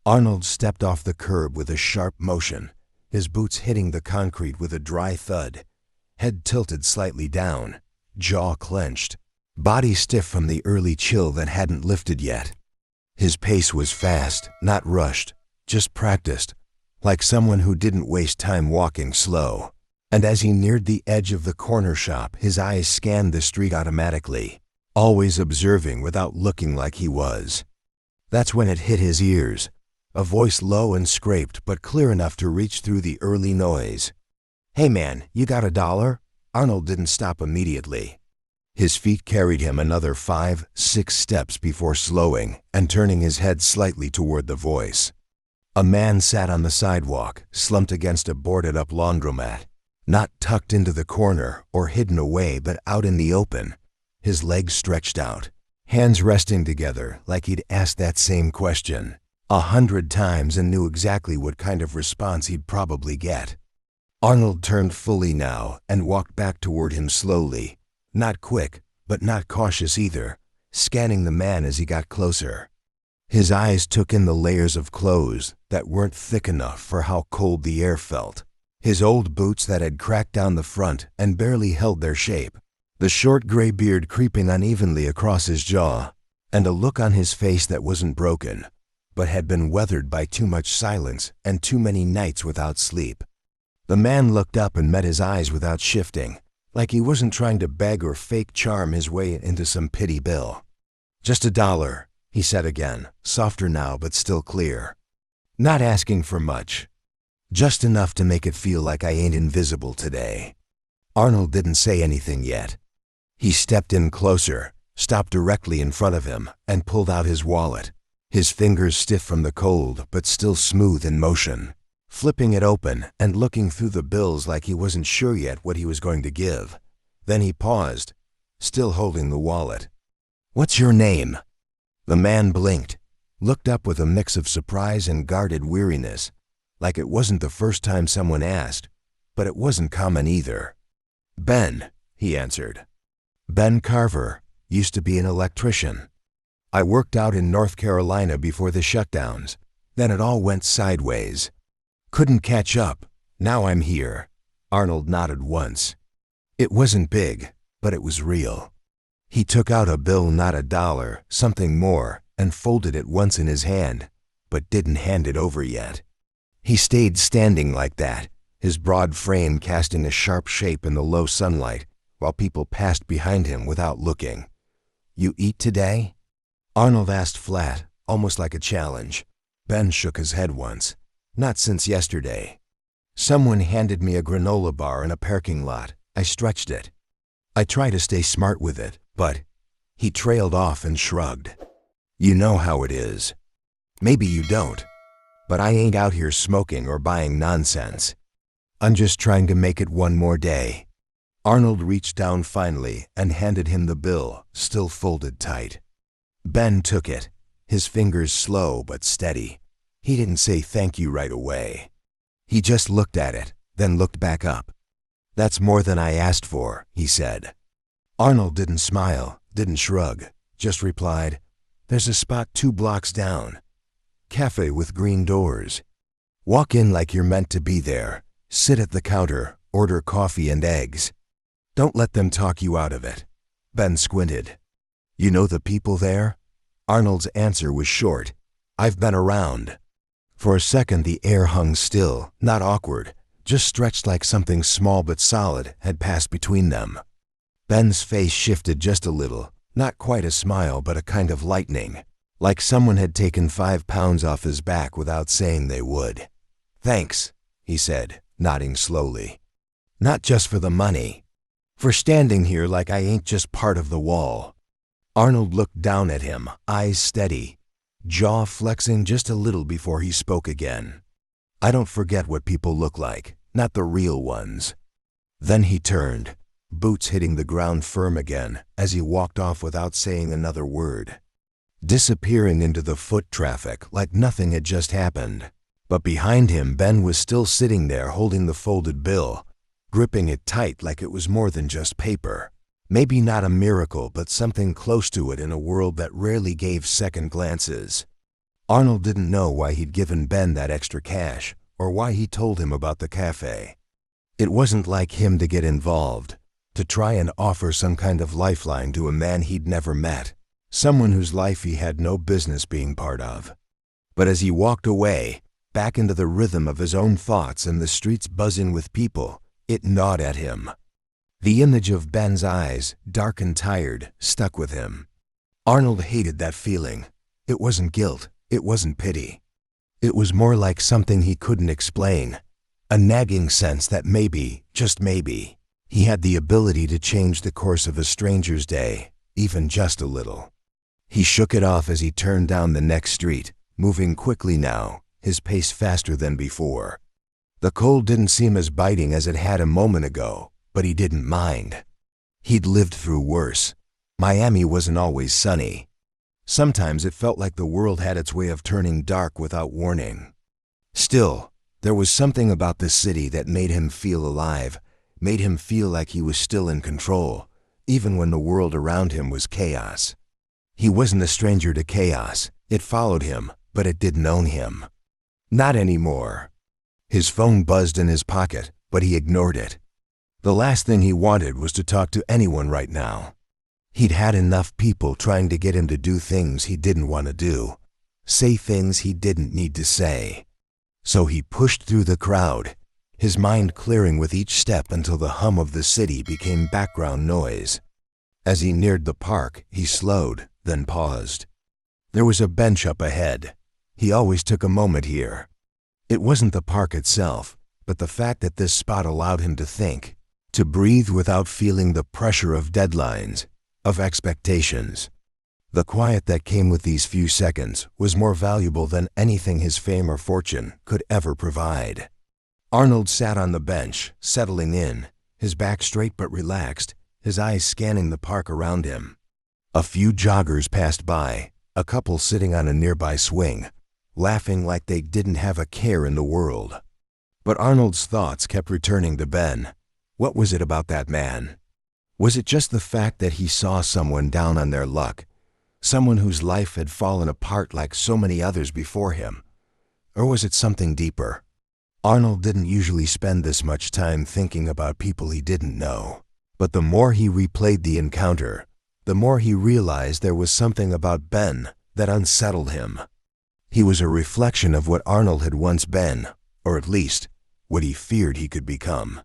Arnold stepped off the curb with a sharp motion, his boots hitting the concrete with a dry thud, head tilted slightly down, jaw clenched, body stiff from the early chill that hadn't lifted yet. His pace was fast, not rushed, just practiced, like someone who didn't waste time walking slow. And as he neared the edge of the corner shop, his eyes scanned the street automatically, always observing without looking like he was. That's when it hit his ears, a voice low and scraped but clear enough to reach through the early noise. "Hey man, you got $1?" Arnold didn't stop immediately. His feet carried him another 5-6 steps before slowing and turning his head slightly toward the voice. A man sat on the sidewalk, slumped against a boarded-up laundromat, not tucked into the corner or hidden away but out in the open, his legs stretched out, hands resting together like he'd asked that same question 100 times and knew exactly what kind of response he'd probably get. Arnold turned fully now and walked back toward him slowly, not quick, but not cautious either, scanning the man as he got closer. His eyes took in the layers of clothes that weren't thick enough for how cold the air felt, his old boots that had cracked down the front and barely held their shape, the short gray beard creeping unevenly across his jaw, and a look on his face that wasn't broken, but had been weathered by too much silence and too many nights without sleep. The man looked up and met his eyes without shifting, like he wasn't trying to beg or fake charm his way into some pity bill. "Just $1, he said again, softer now but still clear. "Not asking for much. Just enough to make it feel like I ain't invisible today." Arnold didn't say anything yet. He stepped in closer, stopped directly in front of him, and pulled out his wallet, his fingers stiff from the cold but still smooth in motion, flipping it open and looking through the bills like he wasn't sure yet what he was going to give. Then he paused, still holding the wallet. "What's your name?" The man blinked, looked up with a mix of surprise and guarded weariness, like it wasn't the first time someone asked, but it wasn't common either. "Ben," he answered. "Ben Carver, used to be an electrician. I worked out in North Carolina before the shutdowns, then it all went sideways. Couldn't catch up, now I'm here." Arnold nodded once. It wasn't big, but it was real. He took out a bill, not $1, something more, and folded it once in his hand, but didn't hand it over yet. He stayed standing like that, his broad frame casting a sharp shape in the low sunlight, while people passed behind him without looking. "You eat today?" Arnold asked flat, almost like a challenge. Ben shook his head once. "Not since yesterday. Someone handed me a granola bar in a parking lot. I stretched it. I try to stay smart with it, but..." He trailed off and shrugged. "You know how it is. Maybe you don't, but I ain't out here smoking or buying nonsense. I'm just trying to make it one more day." Arnold reached down finally and handed him the bill, still folded tight. Ben took it, his fingers slow but steady. He didn't say thank you right away. He just looked at it, then looked back up. "That's more than I asked for," he said. Arnold didn't smile, didn't shrug, just replied, "There's a spot 2 blocks down. Cafe with green doors. Walk in like you're meant to be there. Sit at the counter, order coffee and eggs. Don't let them talk you out of it." Ben squinted. "You know the people there?" Arnold's answer was short. "I've been around." For a second the air hung still, not awkward, just stretched like something small but solid had passed between them. Ben's face shifted just a little, not quite a smile but a kind of lightening, like someone had taken 5 pounds off his back without saying they would. "Thanks," he said, nodding slowly. "Not just for the money. For standing here like I ain't just part of the wall." Arnold looked down at him, eyes steady, jaw flexing just a little before he spoke again. "I don't forget what people look like, not the real ones." Then he turned, boots hitting the ground firm again as he walked off without saying another word, disappearing into the foot traffic like nothing had just happened. But behind him, Ben was still sitting there holding the folded bill, gripping it tight like it was more than just paper. Maybe not a miracle, but something close to it in a world that rarely gave second glances. Arnold didn't know why he'd given Ben that extra cash or why he told him about the cafe. It wasn't like him to get involved, to try and offer some kind of lifeline to a man he'd never met, someone whose life he had no business being part of. But as he walked away, back into the rhythm of his own thoughts and the streets buzzing with people, it gnawed at him. The image of Ben's eyes, dark and tired, stuck with him. Arnold hated that feeling. It wasn't guilt. It wasn't pity. It was more like something he couldn't explain, a nagging sense that maybe, just maybe, he had the ability to change the course of a stranger's day, even just a little. He shook it off as he turned down the next street, moving quickly now, his pace faster than before. The cold didn't seem as biting as it had a moment ago, but he didn't mind. He'd lived through worse. Miami wasn't always sunny. Sometimes it felt like the world had its way of turning dark without warning. Still, there was something about the city that made him feel alive, made him feel like he was still in control, even when the world around him was chaos. He wasn't a stranger to chaos. It followed him, but it didn't own him. Not anymore. His phone buzzed in his pocket, but he ignored it. The last thing he wanted was to talk to anyone right now. He'd had enough people trying to get him to do things he didn't want to do, say things he didn't need to say. So he pushed through the crowd, his mind clearing with each step until the hum of the city became background noise. As he neared the park, he slowed, then paused. There was a bench up ahead. He always took a moment here. It wasn't the park itself, but the fact that this spot allowed him to think, to breathe without feeling the pressure of deadlines, of expectations. The quiet that came with these few seconds was more valuable than anything his fame or fortune could ever provide. Arnold sat on the bench, settling in, his back straight but relaxed, his eyes scanning the park around him. A few joggers passed by, a couple sitting on a nearby swing, laughing like they didn't have a care in the world. But Arnold's thoughts kept returning to Ben. What was it about that man? Was it just the fact that he saw someone down on their luck, someone whose life had fallen apart like so many others before him? Or was it something deeper? Arnold didn't usually spend this much time thinking about people he didn't know. But the more he replayed the encounter, the more he realized there was something about Ben that unsettled him. He was a reflection of what Arnold had once been, or at least, what he feared he could become.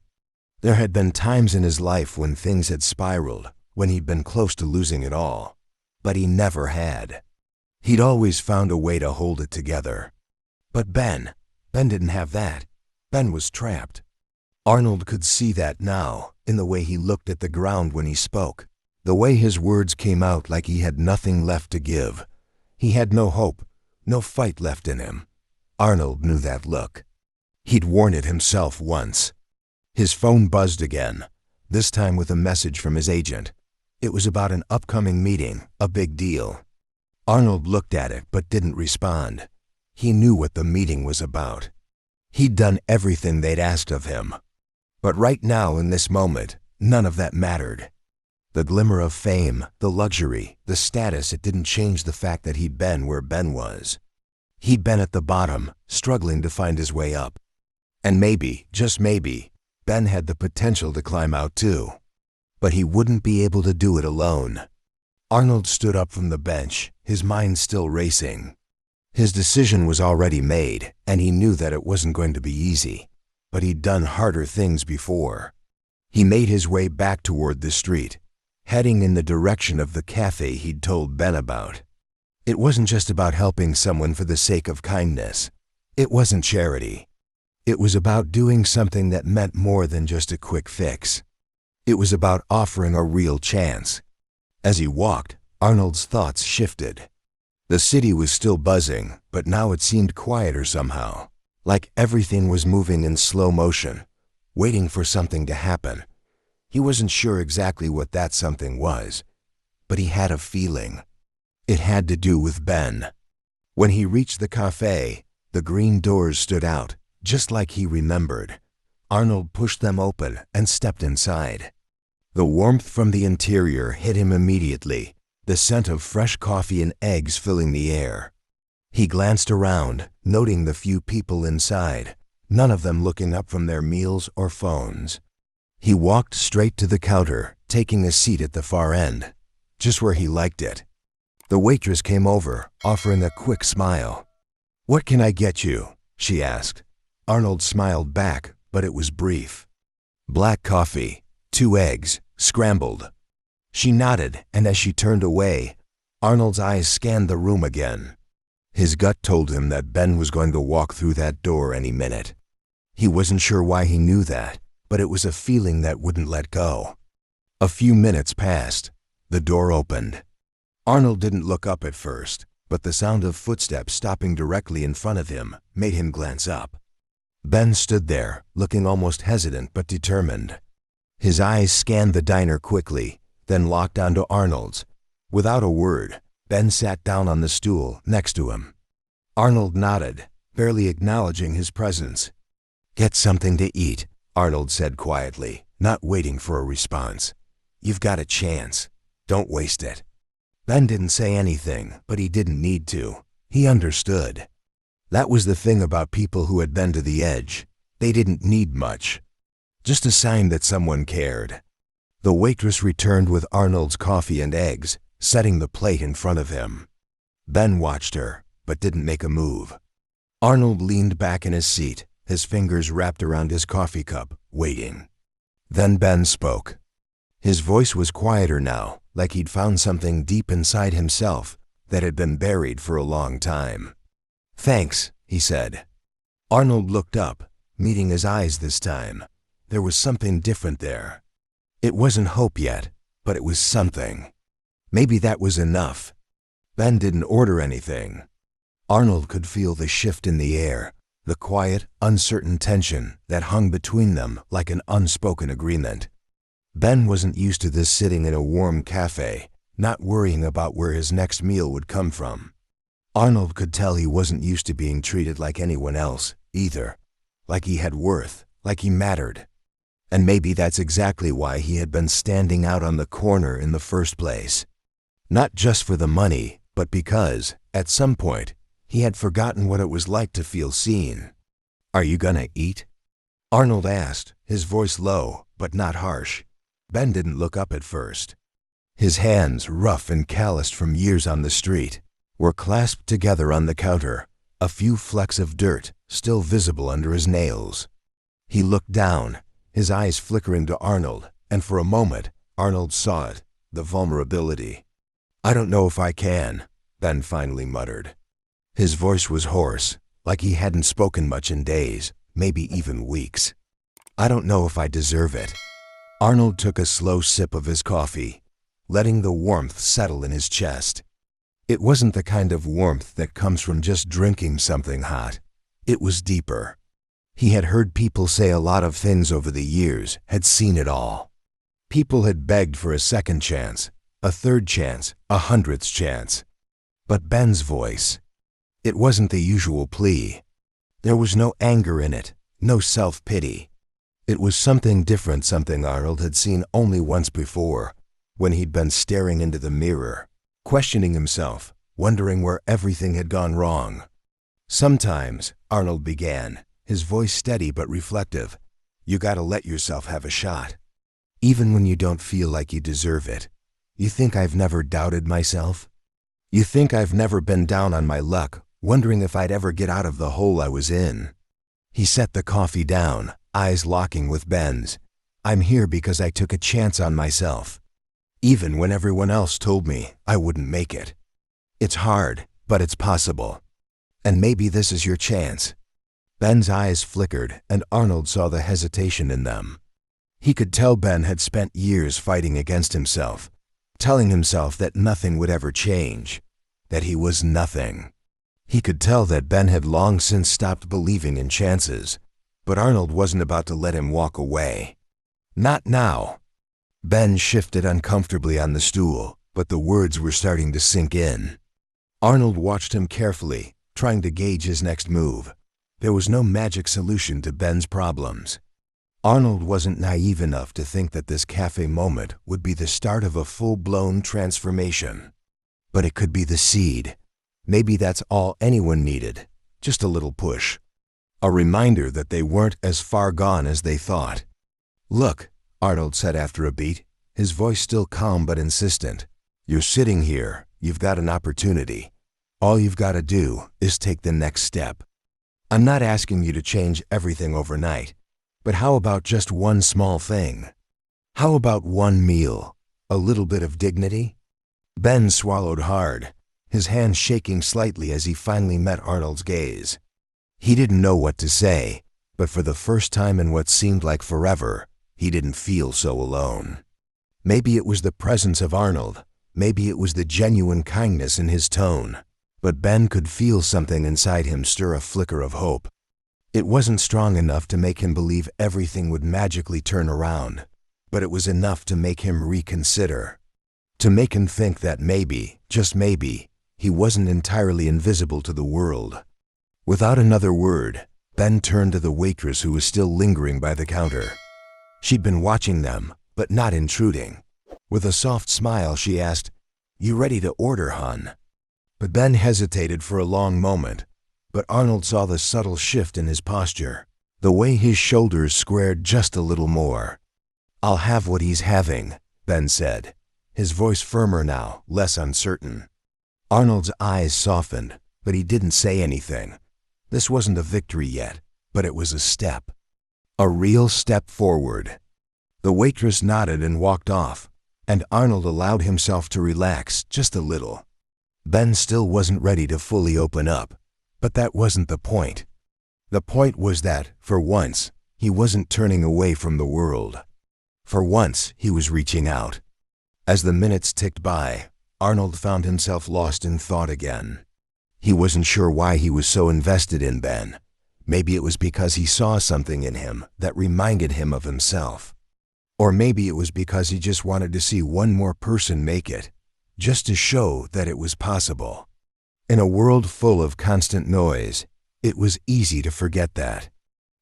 There had been times in his life when things had spiraled, when he'd been close to losing it all. But he never had. He'd always found a way to hold it together. But Ben didn't have that. Ben was trapped. Arnold could see that now, in the way he looked at the ground when he spoke, the way his words came out like he had nothing left to give. He had no hope, no fight left in him. Arnold knew that look. He'd worn it himself once. His phone buzzed again, this time with a message from his agent. It was about an upcoming meeting, a big deal. Arnold looked at it but didn't respond. He knew what the meeting was about. He'd done everything they'd asked of him. But right now, in this moment, none of that mattered. The glimmer of fame, the luxury, the status, it didn't change the fact that he'd been where Ben was. He'd been at the bottom, struggling to find his way up. And maybe, just maybe, Ben had the potential to climb out too. But he wouldn't be able to do it alone. Arnold stood up from the bench, his mind still racing. His decision was already made, and he knew that it wasn't going to be easy. But he'd done harder things before. He made his way back toward the street, heading in the direction of the cafe he'd told Ben about. It wasn't just about helping someone for the sake of kindness. It wasn't charity. It was about doing something that meant more than just a quick fix. It was about offering a real chance. As he walked, Arnold's thoughts shifted. The city was still buzzing, but now it seemed quieter somehow, like everything was moving in slow motion, waiting for something to happen. He wasn't sure exactly what that something was, but he had a feeling. It had to do with Ben. When he reached the cafe, the green doors stood out, just like he remembered. Arnold pushed them open and stepped inside. The warmth from the interior hit him immediately, the scent of fresh coffee and eggs filling the air. He glanced around, noting the few people inside, none of them looking up from their meals or phones. He walked straight to the counter, taking a seat at the far end, just where he liked it. The waitress came over, offering a quick smile. "What can I get you?" she asked. Arnold smiled back, but it was brief. "Black coffee, 2 eggs, scrambled." She nodded, and as she turned away, Arnold's eyes scanned the room again. His gut told him that Ben was going to walk through that door any minute. He wasn't sure why he knew that, but it was a feeling that wouldn't let go. A few minutes passed. The door opened. Arnold didn't look up at first, but the sound of footsteps stopping directly in front of him made him glance up. Ben stood there, looking almost hesitant but determined. His eyes scanned the diner quickly, then locked onto Arnold's. Without a word, Ben sat down on the stool next to him. Arnold nodded, barely acknowledging his presence. "Get something to eat," Arnold said quietly, not waiting for a response. "You've got a chance. Don't waste it." Ben didn't say anything, but he didn't need to. He understood. That was the thing about people who had been to the edge. They didn't need much. Just a sign that someone cared. The waitress returned with Arnold's coffee and eggs, setting the plate in front of him. Ben watched her, but didn't make a move. Arnold leaned back in his seat, his fingers wrapped around his coffee cup, waiting. Then Ben spoke. His voice was quieter now, like he'd found something deep inside himself that had been buried for a long time. "Thanks," he said. Arnold looked up, meeting his eyes this time. There was something different there. It wasn't hope yet, but it was something. Maybe that was enough. Ben didn't order anything. Arnold could feel the shift in the air, the quiet, uncertain tension that hung between them like an unspoken agreement. Ben wasn't used to this sitting in a warm cafe, not worrying about where his next meal would come from. Arnold could tell he wasn't used to being treated like anyone else, either. Like he had worth, like he mattered. And maybe that's exactly why he had been standing out on the corner in the first place. Not just for the money, but because, at some point, he had forgotten what it was like to feel seen. "Are you gonna eat?" Arnold asked, his voice low, but not harsh. Ben didn't look up at first. His hands, rough and calloused from years on the street, were clasped together on the counter, a few flecks of dirt still visible under his nails. He looked down, his eyes flickering to Arnold, and for a moment, Arnold saw it, the vulnerability. "I don't know if I can," Ben finally muttered. His voice was hoarse, like he hadn't spoken much in days, maybe even weeks. "I don't know if I deserve it." Arnold took a slow sip of his coffee, letting the warmth settle in his chest. It wasn't the kind of warmth that comes from just drinking something hot. It was deeper. He had heard people say a lot of things over the years, had seen it all. People had begged for a second chance, a third chance, a 100th chance. But Ben's voice, it wasn't the usual plea. There was no anger in it, no self-pity. It was something different, something Arnold had seen only once before, when he'd been staring into the mirror, questioning himself, wondering where everything had gone wrong. "Sometimes," Arnold began, his voice steady but reflective, "you gotta let yourself have a shot. Even when you don't feel like you deserve it. You think I've never doubted myself? You think I've never been down on my luck, wondering if I'd ever get out of the hole I was in?" He set the coffee down, eyes locking with Ben's. "I'm here because I took a chance on myself. Even when everyone else told me I wouldn't make it. It's hard, but it's possible. And maybe this is your chance." Ben's eyes flickered, and Arnold saw the hesitation in them. He could tell Ben had spent years fighting against himself, telling himself that nothing would ever change, that he was nothing. He could tell that Ben had long since stopped believing in chances, but Arnold wasn't about to let him walk away. Not now. Ben shifted uncomfortably on the stool, but the words were starting to sink in. Arnold watched him carefully, trying to gauge his next move. There was no magic solution to Ben's problems. Arnold wasn't naive enough to think that this cafe moment would be the start of a full-blown transformation. But it could be the seed, Maybe that's all anyone needed, just a little push. A reminder that they weren't as far gone as they thought. "Look," Arnold said after a beat, his voice still calm but insistent. "You're sitting here, you've got an opportunity. All you've got to do is take the next step. I'm not asking you to change everything overnight, but how about just one small thing? How about one meal, a little bit of dignity?" Ben swallowed hard, his hand shaking slightly as he finally met Arnold's gaze. He didn't know what to say, but for the first time in what seemed like forever, he didn't feel so alone. Maybe it was the presence of Arnold, maybe it was the genuine kindness in his tone, but Ben could feel something inside him stir a flicker of hope. It wasn't strong enough to make him believe everything would magically turn around, but it was enough to make him reconsider. To make him think that maybe, just maybe, he wasn't entirely invisible to the world. Without another word, Ben turned to the waitress who was still lingering by the counter. She'd been watching them, but not intruding. With a soft smile, she asked, "You ready to order, hon?" But Ben hesitated for a long moment, but Arnold saw the subtle shift in his posture, the way his shoulders squared just a little more. "I'll have what he's having," Ben said, his voice firmer now, less uncertain. Arnold's eyes softened, but he didn't say anything. This wasn't a victory yet, but it was a step. A real step forward. The waitress nodded and walked off, and Arnold allowed himself to relax just a little. Ben still wasn't ready to fully open up, but that wasn't the point. The point was that, for once, he wasn't turning away from the world. For once, he was reaching out. As the minutes ticked by, Arnold found himself lost in thought again. He wasn't sure why he was so invested in Ben. Maybe it was because he saw something in him that reminded him of himself. Or maybe it was because he just wanted to see one more person make it, just to show that it was possible. In a world full of constant noise, it was easy to forget that.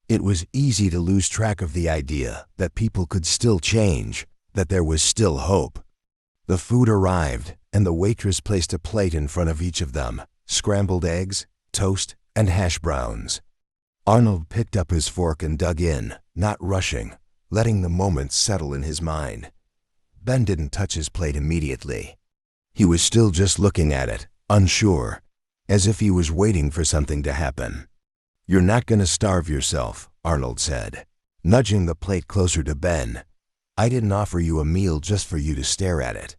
It was easy to lose track of the idea that people could still change, that there was still hope. The food arrived, and the waitress placed a plate in front of each of them, scrambled eggs, toast, and hash browns. Arnold picked up his fork and dug in, not rushing, letting the moment settle in his mind. Ben didn't touch his plate immediately. He was still just looking at it, unsure, as if he was waiting for something to happen. "You're not going to starve yourself," Arnold said, nudging the plate closer to Ben. "I didn't offer you a meal just for you to stare at it."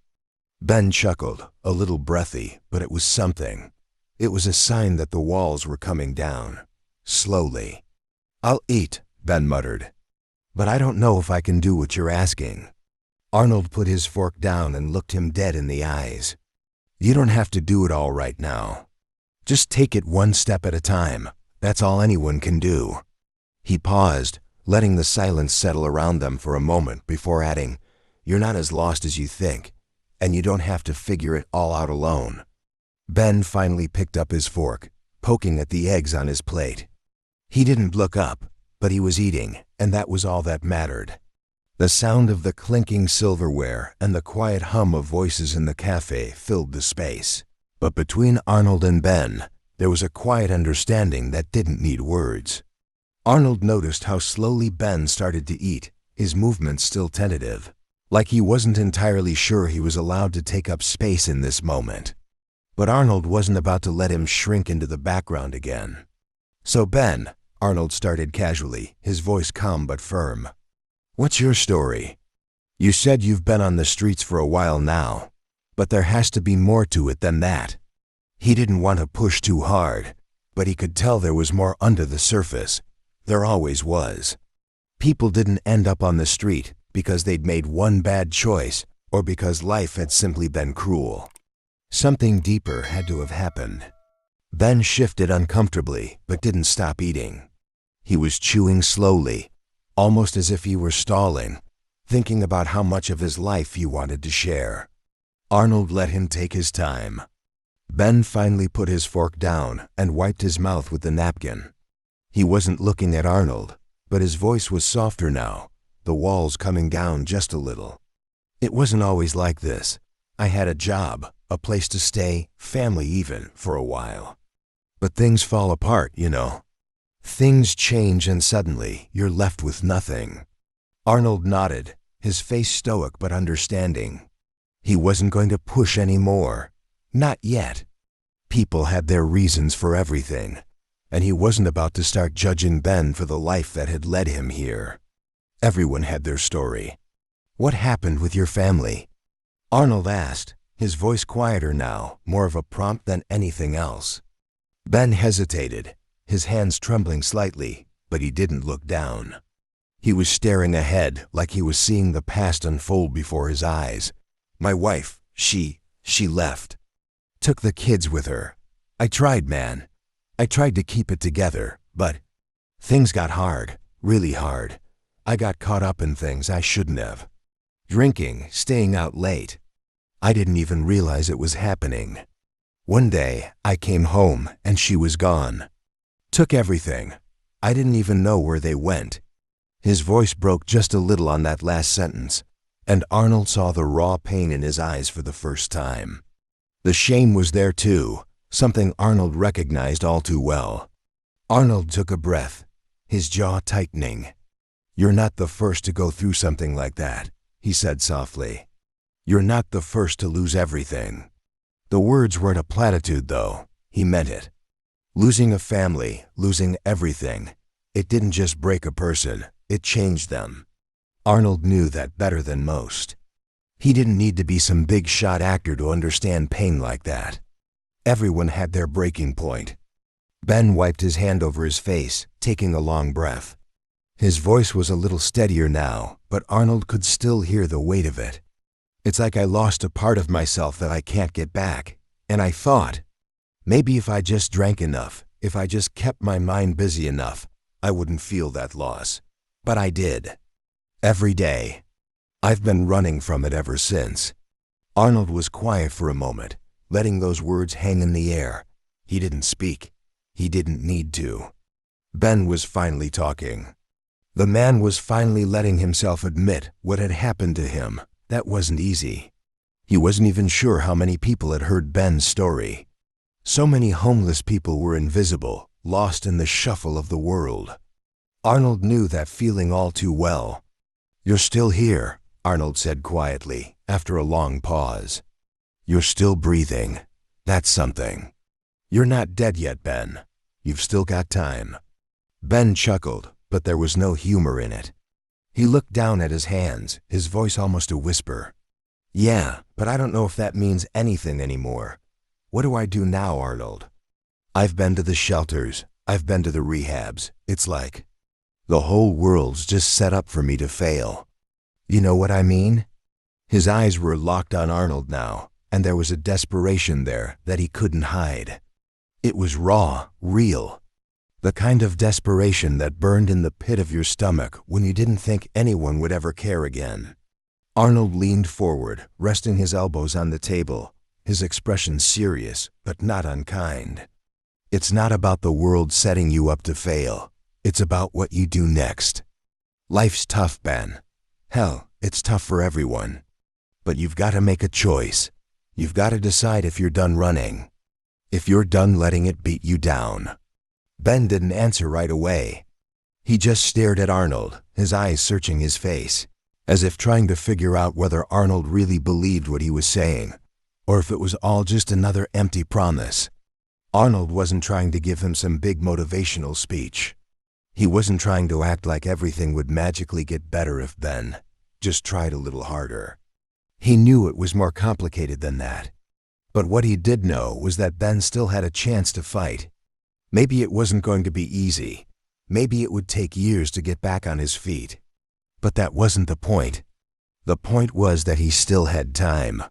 Ben chuckled, a little breathy, but it was something. It was a sign that the walls were coming down. Slowly. "I'll eat," Ben muttered. "But I don't know if I can do what you're asking." Arnold put his fork down and looked him dead in the eyes. "You don't have to do it all right now. Just take it one step at a time. That's all anyone can do." He paused, letting the silence settle around them for a moment before adding, "You're not as lost as you think, and you don't have to figure it all out alone." Ben finally picked up his fork, poking at the eggs on his plate. He didn't look up, but he was eating, and that was all that mattered. The sound of the clinking silverware and the quiet hum of voices in the cafe filled the space. But between Arnold and Ben, there was a quiet understanding that didn't need words. Arnold noticed how slowly Ben started to eat, his movements still tentative, like he wasn't entirely sure he was allowed to take up space in this moment. But Arnold wasn't about to let him shrink into the background again. "So Ben," Arnold started casually, his voice calm but firm, "what's your story? You said you've been on the streets for a while now, but there has to be more to it than that." He didn't want to push too hard, but he could tell there was more under the surface. There always was. People didn't end up on the street because they'd made one bad choice or because life had simply been cruel. Something deeper had to have happened. Ben shifted uncomfortably but didn't stop eating. He was chewing slowly, almost as if he were stalling, thinking about how much of his life he wanted to share. Arnold let him take his time. Ben finally put his fork down and wiped his mouth with the napkin. He wasn't looking at Arnold, but his voice was softer now, the walls coming down just a little. "It wasn't always like this. I had a job, a place to stay, family even, for a while. But things fall apart, you know. Things change and suddenly you're left with nothing. Arnold nodded, his face stoic but understanding. He wasn't going to push anymore. Not yet. People had their reasons for everything, and he wasn't about to start judging Ben for the life that had led him here. Everyone had their story. What happened with your family? Arnold asked, his voice quieter now, more of a prompt than anything else. Ben hesitated, his hands trembling slightly, but he didn't look down. He was staring ahead like he was seeing the past unfold before his eyes. My wife, she left. Took the kids with her. I tried, man. I tried to keep it together, but things got hard, really hard. I got caught up in things I shouldn't have. Drinking, staying out late. I didn't even realize it was happening. One day, I came home and she was gone. Took everything. I didn't even know where they went. His voice broke just a little on that last sentence, and Arnold saw the raw pain in his eyes for the first time. The shame was there too, something Arnold recognized all too well. Arnold took a breath, his jaw tightening. You're not the first to go through something like that, he said softly. You're not the first to lose everything. The words weren't a platitude though, he meant it. Losing a family, losing everything. It didn't just break a person, it changed them. Arnold knew that better than most. He didn't need to be some big-shot actor to understand pain like that. Everyone had their breaking point. Ben wiped his hand over his face, taking a long breath. His voice was a little steadier now, but Arnold could still hear the weight of it. It's like I lost a part of myself that I can't get back. And I thought, maybe if I just drank enough, if I just kept my mind busy enough, I wouldn't feel that loss. But I did. Every day. I've been running from it ever since. Arnold was quiet for a moment, letting those words hang in the air. He didn't speak. He didn't need to. Ben was finally talking. The man was finally letting himself admit what had happened to him. That wasn't easy. He wasn't even sure how many people had heard Ben's story. So many homeless people were invisible, lost in the shuffle of the world. Arnold knew that feeling all too well. You're still here, Arnold said quietly, after a long pause. You're still breathing. That's something. You're not dead yet, Ben. You've still got time. Ben chuckled, but there was no humor in it. He looked down at his hands, his voice almost a whisper. Yeah, but I don't know if that means anything anymore. What do I do now, Arnold? I've been to the shelters. I've been to the rehabs. It's like the whole world's just set up for me to fail. You know what I mean? His eyes were locked on Arnold now, and there was a desperation there that he couldn't hide. It was raw, real. The kind of desperation that burned in the pit of your stomach when you didn't think anyone would ever care again. Arnold leaned forward, resting his elbows on the table, his expression serious but not unkind. It's not about the world setting you up to fail. It's about what you do next. Life's tough, Ben. Hell, it's tough for everyone. But you've got to make a choice. You've got to decide if you're done running. If you're done letting it beat you down. Ben didn't answer right away. He just stared at Arnold, his eyes searching his face, as if trying to figure out whether Arnold really believed what he was saying, or if it was all just another empty promise. Arnold wasn't trying to give him some big motivational speech. He wasn't trying to act like everything would magically get better if Ben just tried a little harder. He knew it was more complicated than that. But what he did know was that Ben still had a chance to fight. Maybe it wasn't going to be easy. Maybe it would take years to get back on his feet. But that wasn't the point. The point was that he still had time.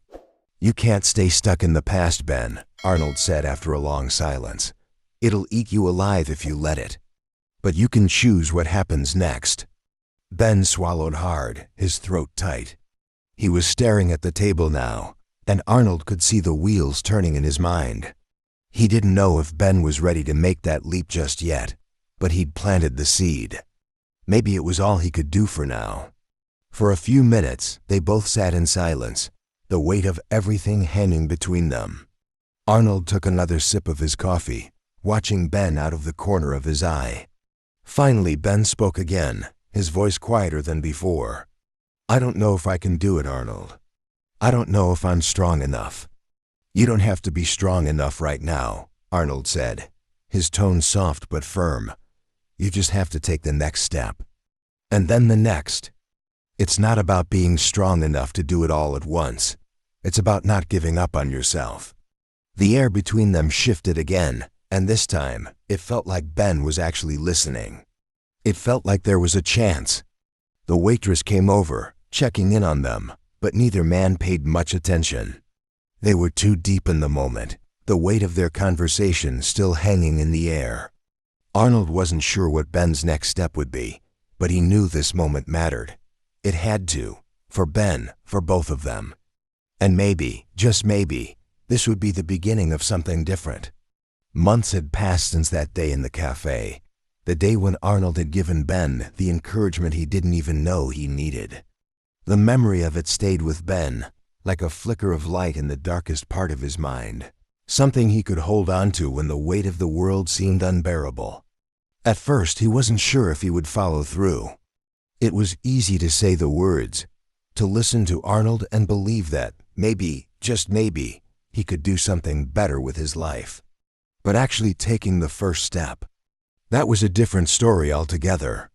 You can't stay stuck in the past, Ben, Arnold said after a long silence. It'll eat you alive if you let it. But you can choose what happens next. Ben swallowed hard, his throat tight. He was staring at the table now, and Arnold could see the wheels turning in his mind. He didn't know if Ben was ready to make that leap just yet, but he'd planted the seed. Maybe it was all he could do for now. For a few minutes, they both sat in silence, the weight of everything hanging between them. Arnold took another sip of his coffee, watching Ben out of the corner of his eye. Finally, Ben spoke again, his voice quieter than before. "I don't know if I can do it, Arnold. I don't know if I'm strong enough." "You don't have to be strong enough right now," Arnold said, his tone soft but firm. "You just have to take the next step. And then the next. It's not about being strong enough to do it all at once. It's about not giving up on yourself." The air between them shifted again, and this time, it felt like Ben was actually listening. It felt like there was a chance. The waitress came over, checking in on them, but neither man paid much attention. They were too deep in the moment, the weight of their conversation still hanging in the air. Arnold wasn't sure what Ben's next step would be, but he knew this moment mattered. It had to, for Ben, for both of them. And maybe, just maybe, this would be the beginning of something different. Months had passed since that day in the cafe, the day when Arnold had given Ben the encouragement he didn't even know he needed. The memory of it stayed with Ben, like a flicker of light in the darkest part of his mind, something he could hold on to when the weight of the world seemed unbearable. At first, he wasn't sure if he would follow through. It was easy to say the words, to listen to Arnold and believe that, maybe, just maybe, he could do something better with his life. But actually taking the first step, that was a different story altogether.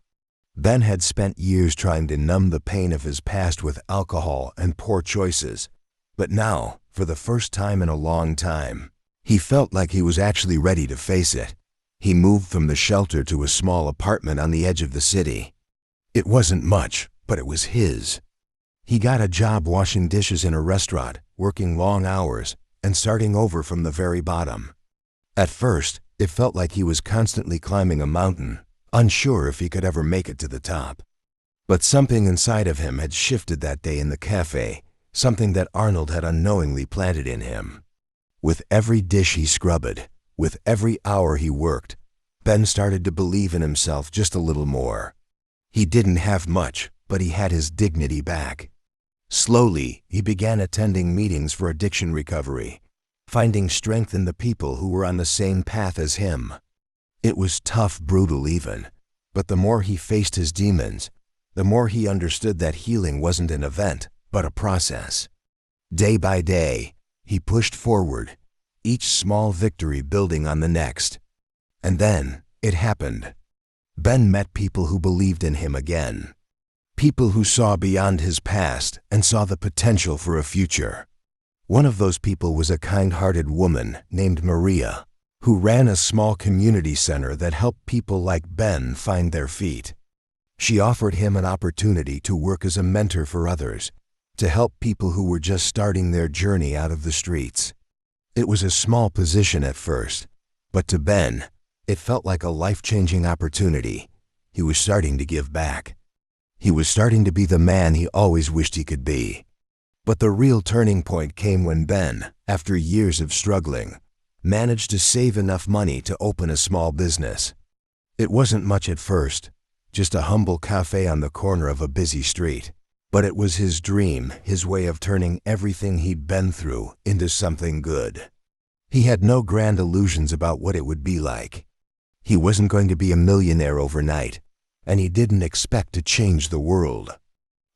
Ben had spent years trying to numb the pain of his past with alcohol and poor choices, but now, for the first time in a long time, he felt like he was actually ready to face it. He moved from the shelter to a small apartment on the edge of the city. It wasn't much, but it was his. He got a job washing dishes in a restaurant, working long hours, and starting over from the very bottom. At first, it felt like he was constantly climbing a mountain, unsure if he could ever make it to the top. But something inside of him had shifted that day in the cafe, something that Arnold had unknowingly planted in him. With every dish he scrubbed, with every hour he worked, Ben started to believe in himself just a little more. He didn't have much, but he had his dignity back. Slowly, he began attending meetings for addiction recovery, finding strength in the people who were on the same path as him. It was tough, brutal even, but the more he faced his demons, the more he understood that healing wasn't an event, but a process. Day by day, he pushed forward, each small victory building on the next. And then, it happened. Ben met people who believed in him again. People who saw beyond his past and saw the potential for a future. One of those people was a kind-hearted woman named Maria, who ran a small community center that helped people like Ben find their feet. She offered him an opportunity to work as a mentor for others, to help people who were just starting their journey out of the streets. It was a small position at first, but to Ben, it felt like a life-changing opportunity. He was starting to give back. He was starting to be the man he always wished he could be. But the real turning point came when Ben, after years of struggling, managed to save enough money to open a small business. It wasn't much at first, just a humble cafe on the corner of a busy street. But it was his dream, his way of turning everything he'd been through into something good. He had no grand illusions about what it would be like. He wasn't going to be a millionaire overnight, and he didn't expect to change the world.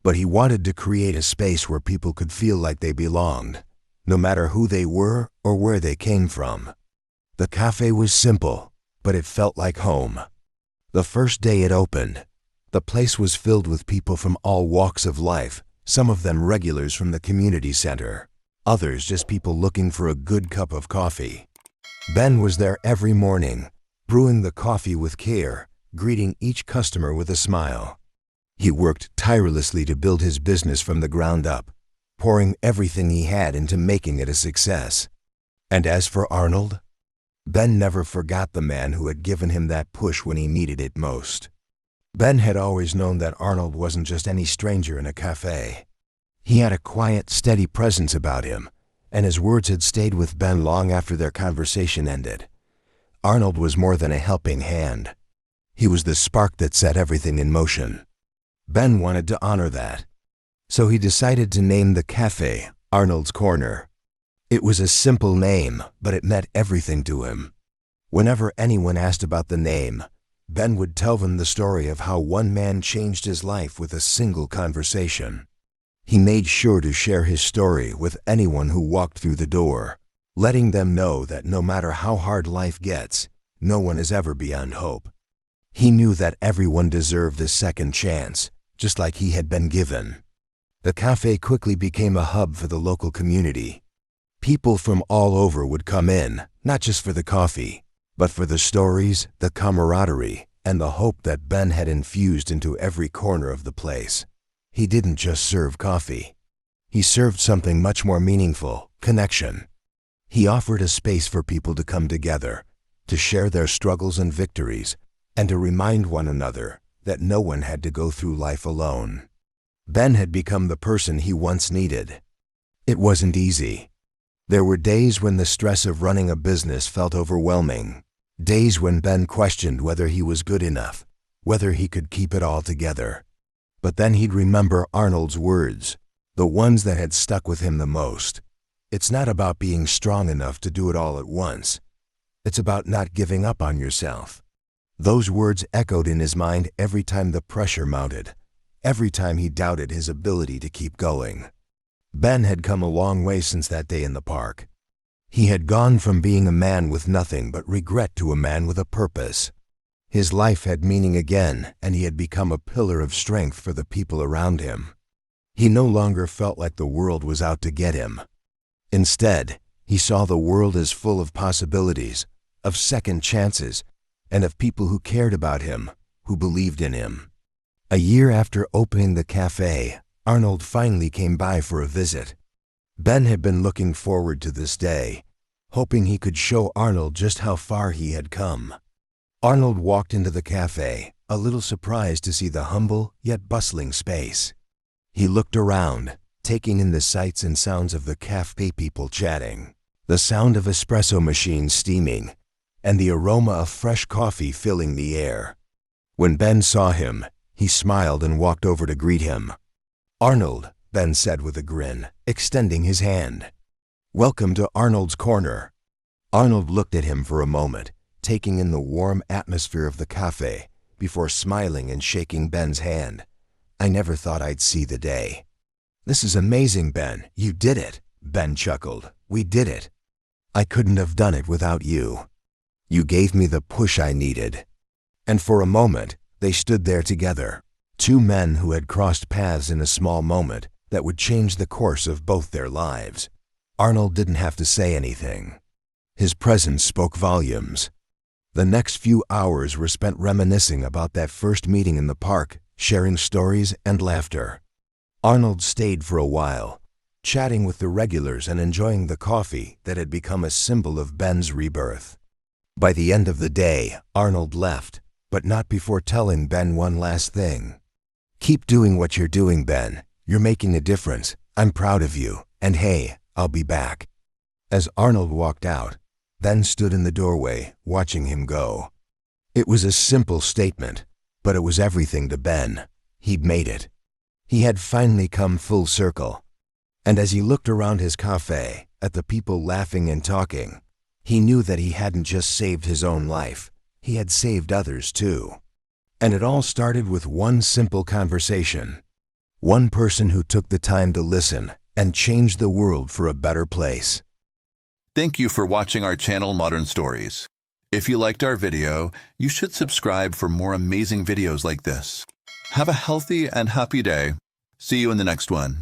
But he wanted to create a space where people could feel like they belonged, no matter who they were or where they came from. The cafe was simple, but it felt like home. The first day it opened, the place was filled with people from all walks of life, some of them regulars from the community center, others just people looking for a good cup of coffee. Ben was there every morning, brewing the coffee with care, greeting each customer with a smile. He worked tirelessly to build his business from the ground up, pouring everything he had into making it a success. And as for Arnold, Ben never forgot the man who had given him that push when he needed it most. Ben had always known that Arnold wasn't just any stranger in a cafe. He had a quiet, steady presence about him, and his words had stayed with Ben long after their conversation ended. Arnold was more than a helping hand. He was the spark that set everything in motion. Ben wanted to honor that. So he decided to name the cafe Arnold's Corner. It was a simple name, but it meant everything to him. Whenever anyone asked about the name, Ben would tell them the story of how one man changed his life with a single conversation. He made sure to share his story with anyone who walked through the door, letting them know that no matter how hard life gets, no one is ever beyond hope. He knew that everyone deserved a second chance, just like he had been given. The cafe quickly became a hub for the local community. People from all over would come in, not just for the coffee, but for the stories, the camaraderie, and the hope that Ben had infused into every corner of the place. He didn't just serve coffee. He served something much more meaningful: connection. He offered a space for people to come together, to share their struggles and victories, and to remind one another that no one had to go through life alone. Ben had become the person he once needed. It wasn't easy. There were days when the stress of running a business felt overwhelming. Days when Ben questioned whether he was good enough, whether he could keep it all together. But then he'd remember Arnold's words, the ones that had stuck with him the most. It's not about being strong enough to do it all at once. It's about not giving up on yourself. Those words echoed in his mind every time the pressure mounted, every time he doubted his ability to keep going. Ben had come a long way since that day in the park. He had gone from being a man with nothing but regret to a man with a purpose. His life had meaning again, and he had become a pillar of strength for the people around him. He no longer felt like the world was out to get him. Instead, he saw the world as full of possibilities, of second chances, and of people who cared about him, who believed in him. A year after opening the cafe, Arnold finally came by for a visit. Ben had been looking forward to this day, hoping he could show Arnold just how far he had come. Arnold walked into the cafe, a little surprised to see the humble yet bustling space. He looked around, taking in the sights and sounds of the cafe people chatting, the sound of espresso machines steaming, and the aroma of fresh coffee filling the air. When Ben saw him, he smiled and walked over to greet him. "Arnold," Ben said with a grin, extending his hand. "Welcome to Arnold's Corner." Arnold looked at him for a moment, taking in the warm atmosphere of the cafe, before smiling and shaking Ben's hand. "I never thought I'd see the day." "This is amazing, Ben. You did it," Ben chuckled. "We did it. I couldn't have done it without you. You gave me the push I needed." And for a moment, they stood there together, two men who had crossed paths in a small moment that would change the course of both their lives. Arnold didn't have to say anything. His presence spoke volumes. The next few hours were spent reminiscing about that first meeting in the park, sharing stories and laughter. Arnold stayed for a while, chatting with the regulars and enjoying the coffee that had become a symbol of Ben's rebirth. By the end of the day, Arnold left, but not before telling Ben one last thing. "Keep doing what you're doing, Ben. You're making a difference. I'm proud of you. And hey, I'll be back." As Arnold walked out, Ben stood in the doorway, watching him go. It was a simple statement, but it was everything to Ben. He'd made it. He had finally come full circle. And as he looked around his cafe, at the people laughing and talking, he knew that he hadn't just saved his own life, he had saved others too. And it all started with one simple conversation. One person who took the time to listen and changed the world for a better place. Thank you for watching our channel Modern Stories. If you liked our video, you should subscribe for more amazing videos like this. Have a healthy and happy day. See you in the next one.